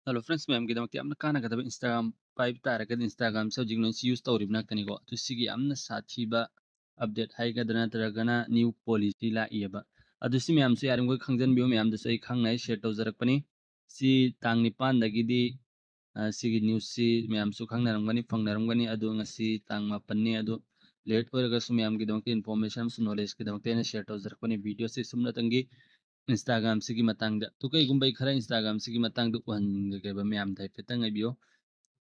Hello friends मैम गिदमक्ति यामना कानागदब इंस्टाग्राम पाइप तारगद इंस्टाग्राम से जिगनो यूज तौरिबना कनिको तो सिगी यामना साथीबा अपडेट हाइगदना तरगना न्यू पॉलिसी लाइएबा अदुसि मैम से यारम कोई खंगजन बियो मैम दसै खंगनाय शेयर तौजरकपनि सि तांग निपान दगिदि सिगी न्यूज सि मैम सु खंगनारंगनि फंगनारंगनि अदु ngasi तांग मापन्नि अदु लेट ओरगसु मैम गिदमक्ति इन्फॉर्मेशन सु नॉलेज गिदमक्ति ने शेयर तौजरकपनि वीडियो से सुमनतंगी इंस्टाग्राम से मतंग तो कईगुम खरा इंस्टाग्राम से मतंग उहनगेब मैम हाइफेटंग आइबियो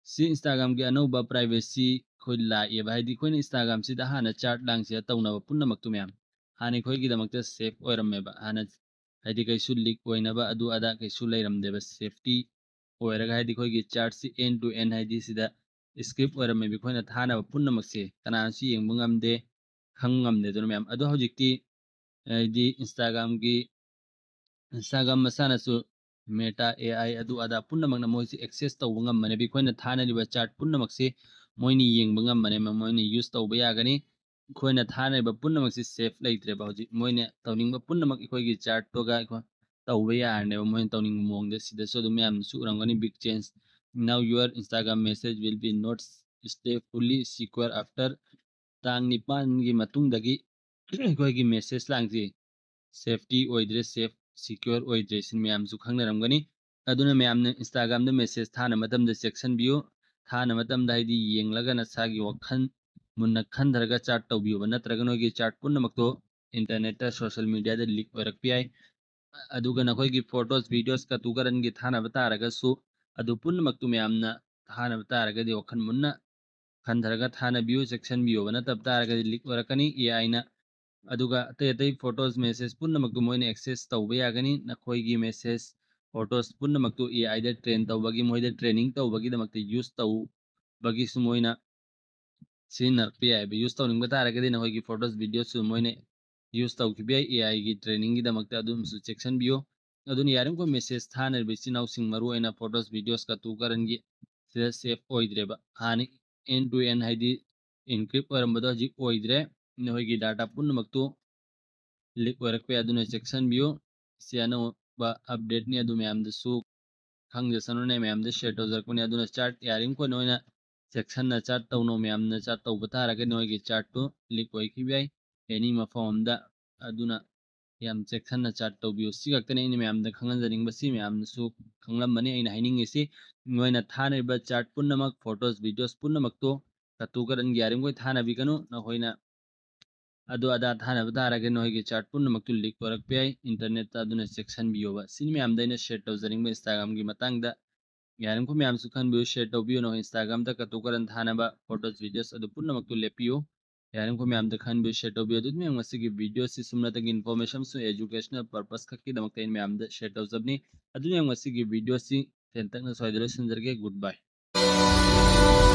सी इंस्टाग्राम की अनौब प्राइवेसी खोई लाइएब हाइदि खोइन इंस्टाग्राम से हाना चार्ट लांग से तौनब पुनमक्तु मैम हाने खोइगिदमक्ते सेफ ओइरमेब हाना हाइदि कैसु लीक ओइनबा अदु अदा कैसु लेरमदेब सेफ्टी ओइरगा हाइदि खोइगी चार्ट से एंड टू एंड हाइदि सिदा स्क्रिप्ट ओइरमेबि खोइना थानब पुनमक्से कनासु येंबु ngamde खंग ngamde दोन मैम अदु हौजिक्ति हाइदि इंस्टाग्राम की इंस्टाग्राम मसानसु मेटा एआई अदु अदा पुनमकना मोइसि access तौब ngambane bi khoina thanariba chart punamakse moini yengba ngambane moini use tauba yagani khoina thanariba punamakse safe leitre ba hoji moine tawningba punamak ikhoigi chart to ga tauba yarne moine tawning mongde sida so dum yam su rangani big change. Now your Instagram message will be not stay fully secure after tang nipan gi matungdagi ikhoigi message langji safety ओइद्रे safe secure ओइद्रे सिन मैम सु खंगनरमगनी अदुना मैम ने Instagram द मेसेज थाना मतम द सेक्शन बियो थाना मतम दाइदी येंगलगा नसागी वखन मुन्ना खंदरगा चार्ट तौबियो नत्रगन होगी चार्ट पुनमक्तो इंटरनेट सोशल मीडिया द लीक ओरकपियाई अदुगा नखोगी फोटोस वीडियोस का तुगरन गी थाना बतारगा सु अदु पुनमक्तु मैम ना थाना बतारगा दि वखन मुन्ना खंदरगा थाना बियो सेक्शन बियो नतब तारगा लीक ओरकनी एआई ना अदुगा अतै अतै फोटोस मेसेज पुनमक्तु मोइने एक्सेस तौबा यागनी नखोइगी मेसेज फोटोस पुनमक्तु एआई द ट्रेन तौबगी मोइद ट्रेनिंग तौबगी दमक्ते यूज तौबगी सु मोइना सिनरपि याय यूज तौनिंग बतारगदि नखोइगी फोटोस वीडियोस सु मोइने यूज तौखिबि एआई गी ट्रेनिंग गी दमक्ते अदुम सु सेक्शन बियो अदुन यारम को मेसेज थानर बिसिनाउ सिंग मरु एना फोटोस वीडियोस का तू करन गी सेफ ओइद्रेबा हानि एंड टू एंड हाइदि इनक्रिप्ट ओरमबदो जी ओइद्रे नखोइगी डाटा पुनमक्तु लीक ओरकपे अदुना सेक्शन बियो सियानो बा अपडेट नि अदु मैम दसु खंग जसनो ने मैम द शेयर तौजरकपनि अदुना चार्ट यारिम को नोइना सेक्शन ना चार्ट तौनो मैम ना चार्ट तौ बतारगे नोइगी चार्ट तो लीक ओइखिबि एनी मफॉर्म दा अदुना याम सेक्शन ना चार्ट तौबियो सिगक्तने इन मैम द खंगन जरिंग बसी मैम सु खंगलम बने इन हाइनिंग नोइना थानेबा चार्ट पुनमक फोटोस वीडियोस पुनमक तो कतुकरन यारिम को थाना बिकनु न होइना अदु अदा थाना बतारगे नोइगी चार्ट पुनमक तु लीक ओरकपे इंटरनेट ता अदुना सेक्शन बियोबा सिन मैम दैना शेयर तौजरिंग इंस्टाग्राम की मतंग दा यारम को मैम सुखन बियो शेयर तौबियो नो इंस्टाग्राम ता कतुकरन थाना बा फोटोस वीडियोस अदु पुनमक तु लेपियो यारम को मैम द खन बियो शेयर तौबियो अदु मैम मसी की वीडियो से सुमना तक इन्फॉर्मेशन सु एजुकेशनल पर्पस खकी दमक तैन मैम द शेयर तौजबनी अदु मैम मसी की वीडियो से तेन तक न सोइदरे सुंदर के गुड बाय।